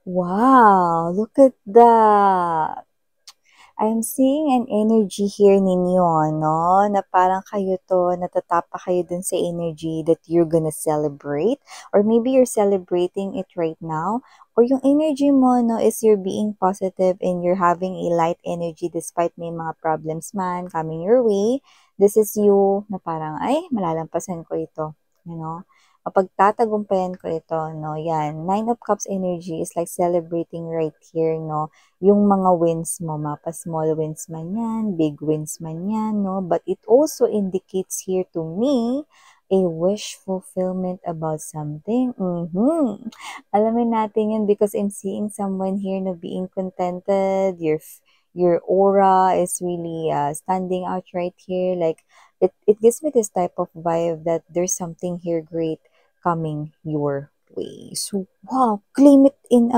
Wow, look at that. I'm seeing an energy here ninyo, no? Na parang kayo to, natatapa kayo dun sa energy that you're gonna celebrate. Or maybe you're celebrating it right now. Or yung energy mo, no, is you're being positive and you're having a light energy despite may mga problems man coming your way. This is you na parang, ay, malalampasan ko ito. You know? Mapagtatagumpayan ko ito, no? Yan. Nine of Cups energy is like celebrating right here, no? Yung mga wins mo, mapa small wins man yan, big wins man yan, no? But it also indicates here to me a wish fulfillment about something. Alamin natin yun because I'm seeing someone here na being contented, your aura is really standing out right here. Like, it gives me this type of vibe that there's something here great coming your way. So, wow, claim it in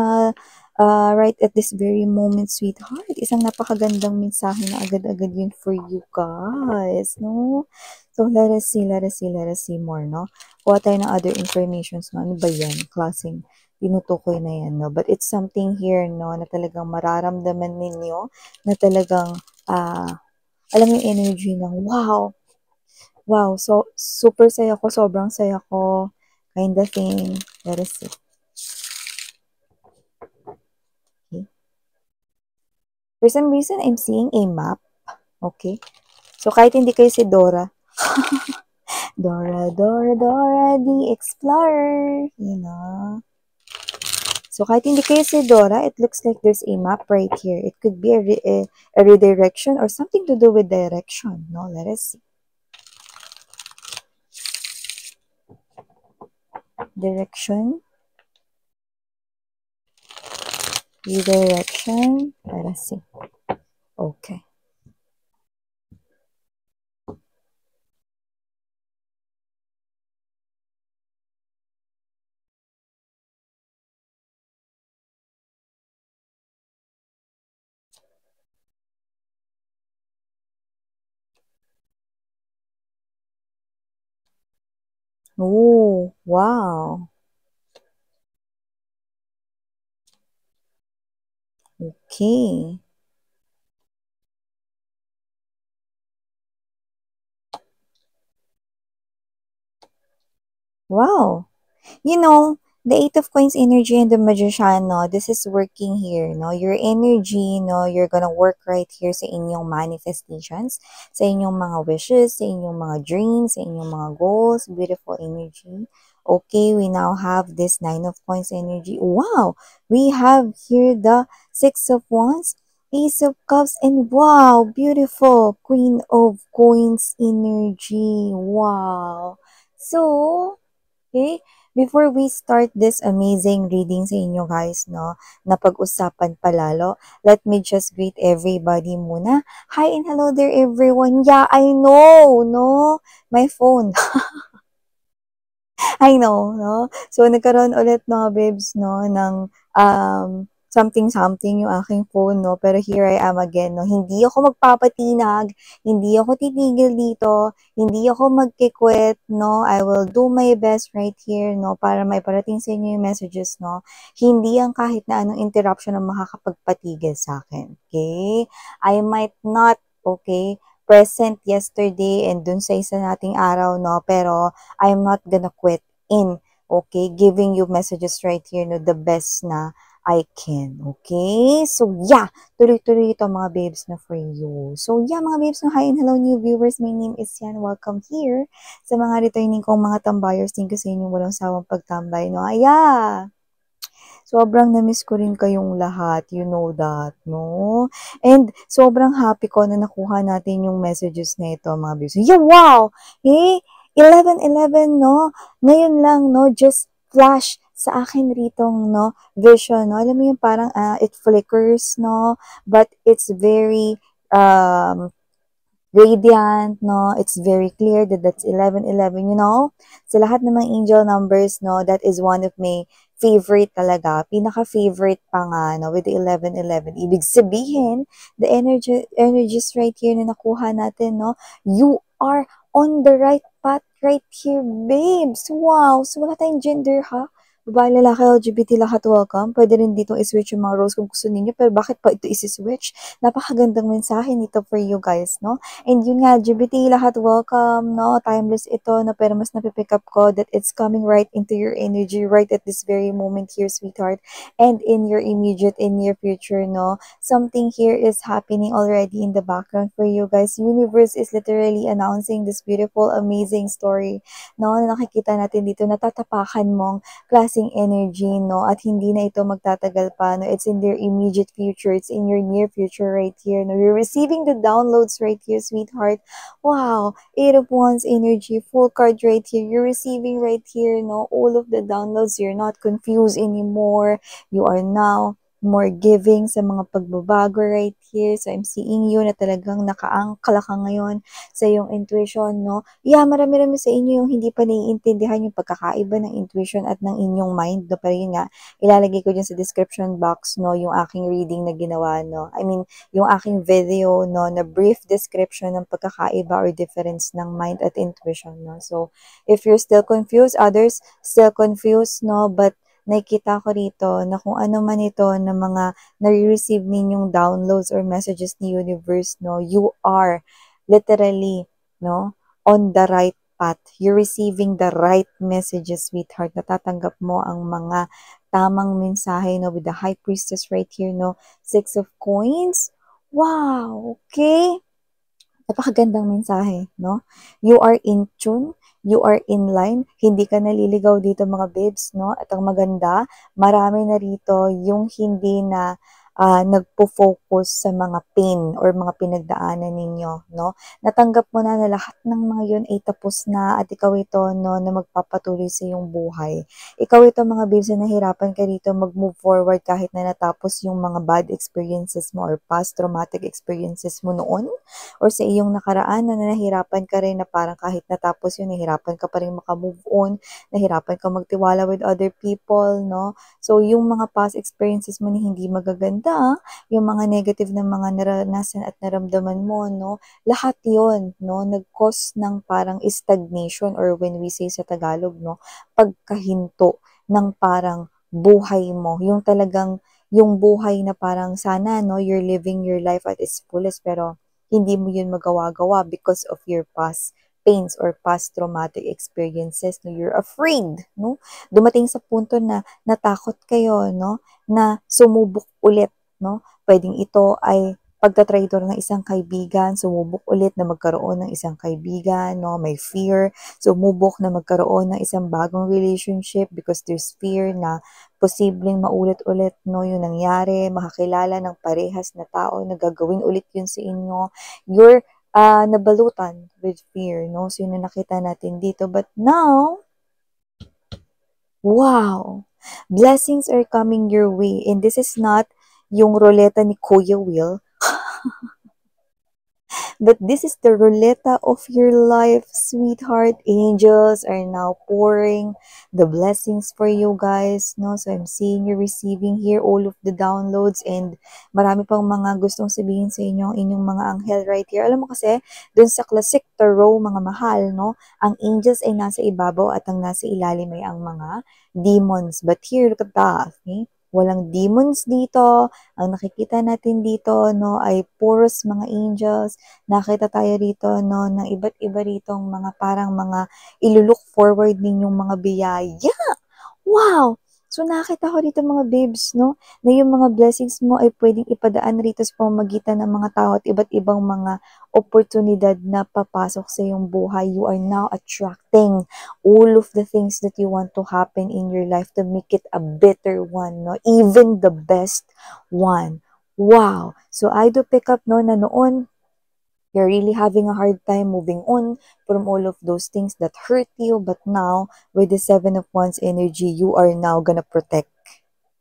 right at this very moment, sweetheart. Isang napakagandang mensahe na agad-agad yun for you guys, no? So, let us see more, no? Kuha tayo ng other informations, no? Ano ba yan? Klaseng tinutukoy na yan, no? But it's something here, no, na talagang mararamdaman ninyo, na talagang, alam mo yung energy ng, wow, wow, so, super saya ko, sobrang saya ko, kind of thing. Let us see. Okay. For some reason, I'm seeing a map. Okay? So, kahit hindi kayo si Dora, Dora, Dora, Dora the Explorer, you know. So, kahit hindi kayo si Dora, it looks like there's a map right here. It could be a redirection or something to do with direction, no? Let us see. Direction. Redirection. Let us see. Okay. Oh, wow. Okay. Wow. You know, the Eight of Coins energy and the Magician, no, this is working here, no? Your energy, no, you're gonna work right here sa inyong manifestations, sa inyong mga wishes, sa inyong mga dreams, sa inyong mga goals, beautiful energy. Okay, we now have this Nine of Coins energy. Wow! We have here the Six of Wands, Ace of Cups, and wow, beautiful Queen of Coins energy. Wow! So, okay, before we start this amazing reading sa inyo guys, no, na pag-usapan palalo, let me just greet everybody muna. Hi and hello there everyone. Yeah, I know, no, my phone. I know, no? So, nagkaroon ulit mga babes, no, ng something-something yung aking phone, no? Pero here I am again, no? Hindi ako magpapatinag, hindi ako titigil dito, hindi ako magkikwit, no? I will do my best right here, no? Para may parating sa inyo yung messages, no? Hindi ang kahit na anong interruption ang makakapagpatigil sa akin, okay? I might not, okay, present yesterday and dun sa isa nating araw, no? Pero, I'm not gonna quit in, okay? Giving you messages right here, no? The best na I can, okay? So, yeah, tuloy-tuloy ito mga babes na for you. So, yeah, mga babes, no? Hi and hello new viewers. My name is Yan. Welcome here. Sa mga returning kong mga tambayers, thank you sa inyong walang sawang pagtambay, no? Yeah! Sobrang na-miss ko rin kayong lahat, you know that, no? And sobrang happy ko na nakuha natin yung messages na ito, mga babes. Yeah, wow! Eh, 11:11, no? Ngayon lang, no? Just flash sa akin ritong, no? Vision, no? Alam mo yung parang, it flickers, no? But it's very, radiant, no? It's very clear that that's 11:11, you know? Sa lahat ng mga angel numbers, no? That is one of my favorite talaga. Pinaka-favorite pa nga, no? With the 11:11. Ibig sabihin, the energies right here na nakuha natin, no? You are on the right path right here, babes. Wow! So, wala tayong gender, ha? babae, lalaki, LGBT, lahat welcome. Pwede rin dito i-switch yung mga roles kung gusto ninyo. Pero bakit pa ito isi-switch? Napakagandang mensahe nito for you guys, no? And yun nga, LGBT, lahat welcome, no? Timeless ito, no? Pero mas napipick up ko that it's coming right into your energy right at this very moment here, sweetheart. And in your immediate, in your future, no? Something here is happening already in the background for you guys. Universe is literally announcing this beautiful, amazing story, no? Na nakikita natin dito, natatapakan mong klaseng energy, no? At hindi na ito magtatagal pa, no? It's in your immediate future. It's in your near future right here, no? You're receiving the downloads right here, sweetheart. Wow! Eight of Wands energy, full card right here. You're receiving right here, no? All of the downloads. You're not confused anymore. You are now more giving sa mga pagbabago right here. So, I'm seeing you na talagang nakaangkala ka ngayon sa iyong intuition, no? Yeah, marami-rami sa inyo yung hindi pa naiintindihan yung pagkakaiba ng intuition at ng inyong mind, no? Pero yun nga, ilalagay ko dyan sa description box, no, yung aking reading na ginawa, no? I mean, yung aking video, no, na brief description ng pagkakaiba or difference ng mind at intuition, no? So, if you're still confused, others still confused, no? But nakikita ko rito na kung ano man ito na mga nare-receive ninyong downloads or messages ni universe, no, you are literally, no, on the right path. You're receiving the right messages, sweetheart. Natatanggap mo ang mga tamang mensahe, no, with the High Priestess right here, no, Six of Coins. Wow, okay. Napakagandang mensahe, no? You are in tune, you are in line, hindi ka naliligaw dito mga babes, no? At ang maganda, marami na rito yung hindi na nagpo-focus sa mga pain or mga pinagdaanan ninyo, no? Natanggap mo na na lahat ng mga yun ay tapos na at ikaw ito, no, na magpapatuloy sa iyong buhay. Ikaw ito mga babes na nahirapan ka rito mag-move forward kahit na natapos yung mga bad experiences mo or past traumatic experiences mo noon or sa iyong nakaraan na nahirapan ka rin na parang kahit natapos yun, nahirapan ka pa rin makamove on, nahirapan ka magtiwala with other people, no? So, yung mga past experiences mo na hindi magaganda, yung mga negative na mga naranasan at naramdaman mo, no? Lahat yon, no? Nag-cause ng parang stagnation or when we say sa Tagalog, no? Pagkahinto ng parang buhay mo. Yung talagang, yung buhay na parang sana, no? You're living your life at its fullest pero hindi mo yun magawa-gawa because of your past pains or past traumatic experiences, no? You're afraid, no? Dumating sa punto na natakot kayo, no? Na sumubok ulit, no? Pwedeng ito ay pagtatraitor ng isang kaibigan, sumubok ulit na magkaroon ng isang kaibigan, no? May fear, sumubok na magkaroon ng isang bagong relationship because there's fear na posibleng maulit-ulit, no? Yung nangyari, makakilala ng parehas na tao na gagawin ulit yun sa inyo. You're nabalutan with fear, no? So, yun na nakita natin dito. But now, wow! Blessings are coming your way. And this is not yung ruleta ni Kuya Will, but this is the roulette of your life, sweetheart. Angels are now pouring the blessings for you guys, no? So I'm seeing you receiving here all of the downloads and marami pang mga gustong sabihin sa inyo, inyong mga anghel right here. Alam mo kasi, dun sa classic tarot, mga mahal, no? Ang angels ay nasa ibabaw at ang nasa ilalim ay ang mga demons. But here, look at that, okay? Walang demons dito. Ang nakikita natin dito, no, ay puros mga angels. Nakita tayo rito, no, ng iba't iba ritong mga parang mga ilulook forward ninyong mga biyaya. Wow! So, nakita ko dito mga babes, no, na yung mga blessings mo ay pwedeng ipadaan rito sa pamamagitan ng mga tao at iba't ibang mga oportunidad na papasok sa iyong buhay. You are now attracting all of the things that you want to happen in your life to make it a better one, no, even the best one. Wow! So, I do pick up, no, na noon, you're really having a hard time moving on from all of those things that hurt you. But now, with the Seven of Wands energy, you are now gonna protect,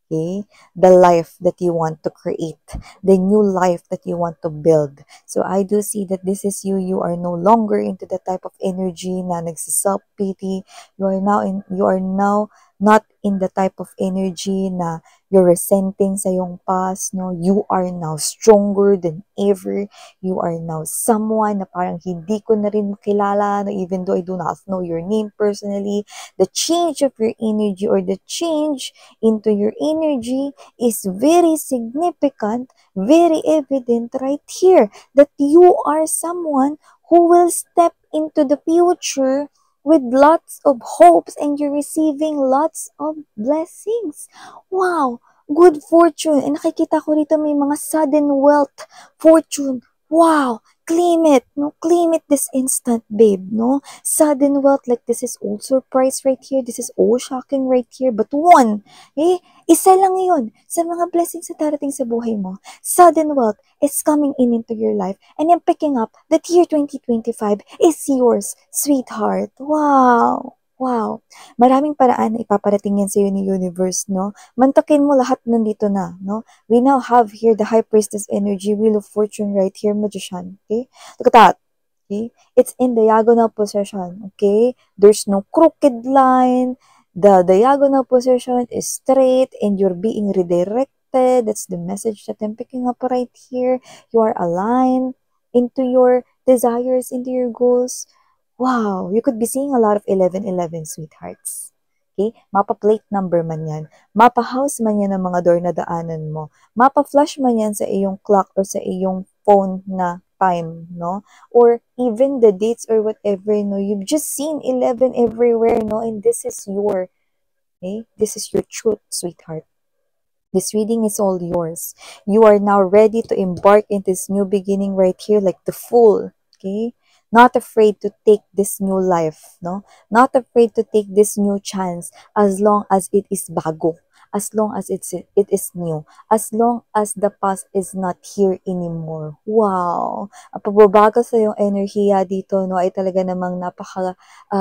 okay, the life that you want to create, the new life that you want to build. So I do see that this is you. You are no longer into the type of energy na nagsiself-pity. You are now not in the type of energy na you're resenting sa yung past, no? You are now stronger than ever. You are now someone na parang hindi ko na rin makilala, no? Even though I do not know your name personally. The change of your energy or the change into your energy is very significant, very evident right here that you are someone who will step into the future with lots of hopes and you're receiving lots of blessings. Wow! Good fortune. And nakikita ko rito may mga sudden wealth, fortune. Wow! Claim it, no? Claim it this instant, babe, no? Sudden wealth, like this is all surprise right here. This is all shocking right here. But one, isa lang yun sa mga blessings na darating sa buhay mo. Sudden wealth is coming in into your life. And I'm picking up that year 2025 is yours, sweetheart. Wow! Wow! Maraming paraan na ipaparating yan sa'yo ni universe, no? Mantakin mo lahat nandito na, no? We now have here the High Priestess energy, Wheel of Fortune right here, Magician, okay? Look at that, okay? It's in diagonal position, okay? There's no crooked line. The diagonal position is straight and you're being redirected. That's the message that I'm picking up right here. You are aligned into your desires, into your goals. Wow, you could be seeing a lot of 1111, sweethearts. Okay? Mapa plate number man yan. Mapa house man yan ng mga door na daanan mo. Mapa flash man yan sa iyong clock or sa iyong phone na time, no? Or even the dates or whatever, no? You've just seen 11 everywhere, no? And this is your, okay? This is your truth, sweetheart. This reading is all yours. You are now ready to embark into this new beginning right here like the fool, okay? Not afraid to take this new life, no? Not afraid to take this new chance as long as it is bago, as long as it is new, as long as the past is not here anymore. Wow! Ang pagbabago sa yung enerhiya dito, no, ay talaga namang napaka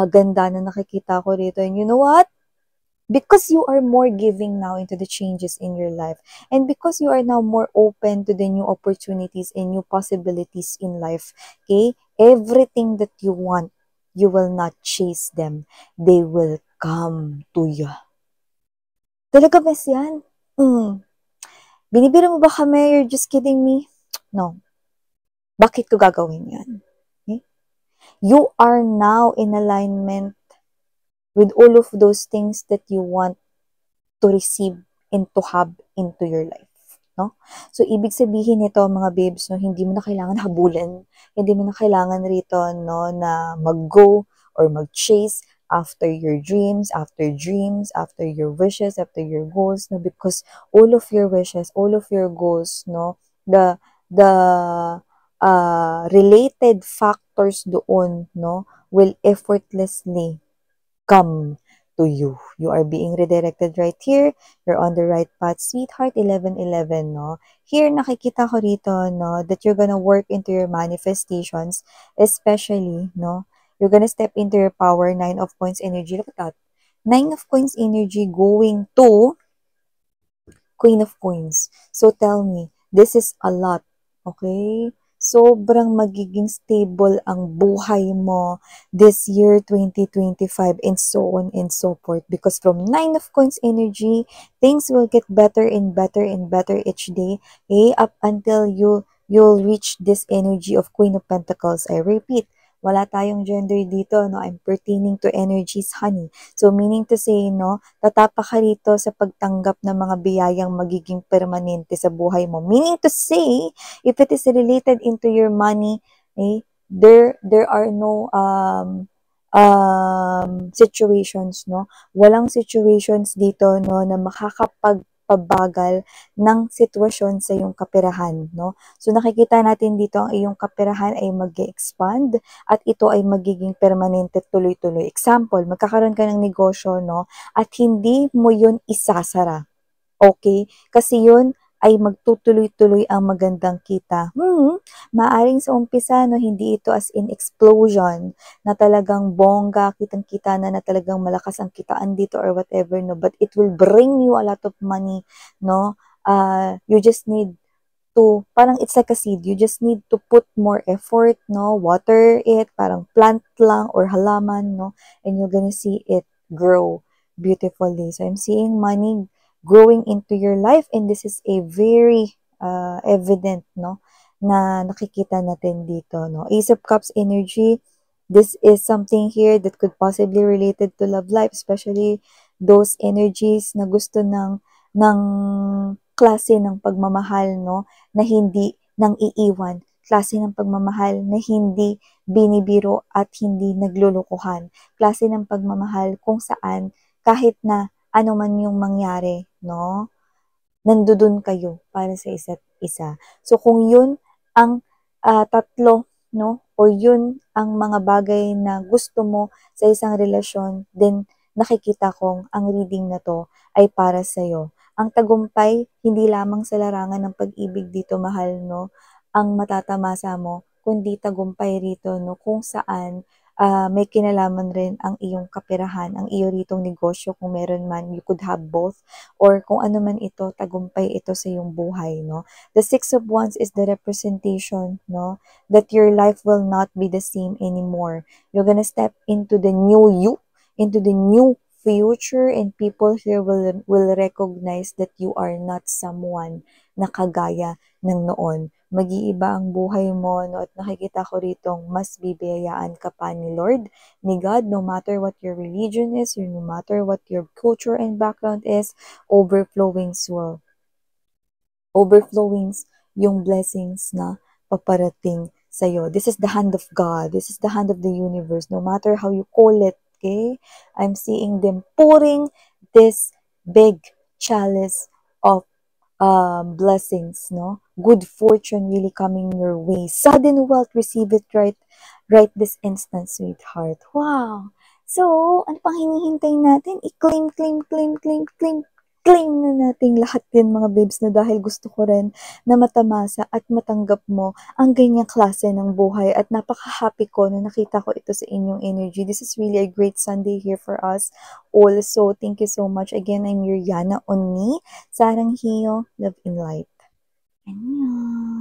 ganda na nakikita ko dito. And you know what? Because you are more giving now into the changes in your life, and because you are now more open to the new opportunities and new possibilities in life, okay, everything that you want, you will not chase them, they will come to you. Talaga ba yan? Binibiro mo ba kami? You're just kidding me? No. Bakit ko gagawin yan? Okay? You are now in alignment with all of those things that you want to receive and to have into your life, no? So, ibig sabihin nito, mga babes, no, hindi mo na kailangan habulin, hindi mo na kailangan rito, no, na mag-go or mag-chase after your dreams, after your wishes, after your goals, no, because all of your wishes, all of your goals, no, the related factors doon, no, will effortlessly come to you. You are being redirected right here. You're on the right path, sweetheart. 1111, no? Here, nakikita ko rito, no, that you're gonna work into your manifestations, especially, no, you're gonna step into your power, 9 of Coins energy. Look at that. 9 of Coins energy going to Queen of Coins. So, tell me, this is a lot, okay? Sobrang magiging stable ang buhay mo this year 2025 and so on and so forth, because from 9 of Coins energy, things will get better and better and better each day, okay? Up until you'll reach this energy of Queen of Pentacles. I repeat, wala tayong gender dito, no? I'm pertaining to energies, honey. So, meaning to say, no, tatapa ka rito sa pagtanggap ng mga biyayang magiging permanente sa buhay mo. Meaning to say, if it is related into your money, there are no situations, no? Walang situations dito, no, na makakapagpabagal ng sitwasyon sa iyong kaperahan, no? So, nakikita natin dito ang iyong kaperahan ay mag-expand at ito ay magiging permanente tuloy-tuloy. Example, magkakaroon ka ng negosyo, no? At hindi mo yun isasara. Okay? Kasi yun ay magtutuloy-tuloy ang magandang kita. Maaring sa umpisa, no, hindi ito as in explosion, na talagang bongga, kitang-kita na talagang malakas ang kitaan dito or whatever, no, but it will bring you a lot of money, no. You just need to, parang it's like a seed, you just need to put more effort, no, water it, parang plant lang or halaman, no, and you're gonna see it grow beautifully. So I'm seeing money growing into your life, and this is a very evident, no, na nakikita natin dito, no. Ace of Cups energy, this is something here that could possibly related to love life, especially those energies na gusto ng klase ng pagmamahal, no, na hindi nang iiwan, klase ng pagmamahal na hindi binibiro at hindi naglulukuhan, klase ng pagmamahal kung saan kahit na ano man yung mangyari, no, nandudun kayo para sa isa't isa. So kung yun ang tatlo, no, or yun ang mga bagay na gusto mo sa isang relasyon, then nakikita kong ang reading na to ay para sa'yo. Ang tagumpay, hindi lamang sa larangan ng pag-ibig dito, mahal, no, ang matatamasa mo, kundi tagumpay rito, no, kung saan may kinalaman rin ang iyong kaperahan, ang iyo ritong negosyo kung meron man, you could have both, or kung ano man ito, tagumpay ito sa iyong buhay, no? The Six of Wands is the representation, no, that your life will not be the same anymore. You're gonna step into the new you, into the new future, and people here will recognize that you are not someone na kagaya ng noon. Mag-iiba ang buhay mo, no, at nakikita ko ritong mas bibiyayaan ka pa ni Lord, ni God, no matter what your religion is, or no matter what your culture and background is, overflowings yung blessings na paparating sa'yo. This is the hand of God. This is the hand of the universe. No matter how you call it, okay? I'm seeing them pouring this big chalice of blessings, no? Good fortune really coming your way. Sudden wealth, receive it right this instant, sweetheart. Wow! So, ano pang hinihintay natin? I-claim, claim, claim, claim, claim, claim na natin lahat yan, mga babes, na dahil gusto ko rin na matamasa at matanggap mo ang ganyang klase ng buhay, at napaka-happy ko na nakita ko ito sa inyong energy. This is really a great Sunday here for us all. So, thank you so much. Again, I'm your Yana Onni. Sarang Hiyo, love in light. Annyeong!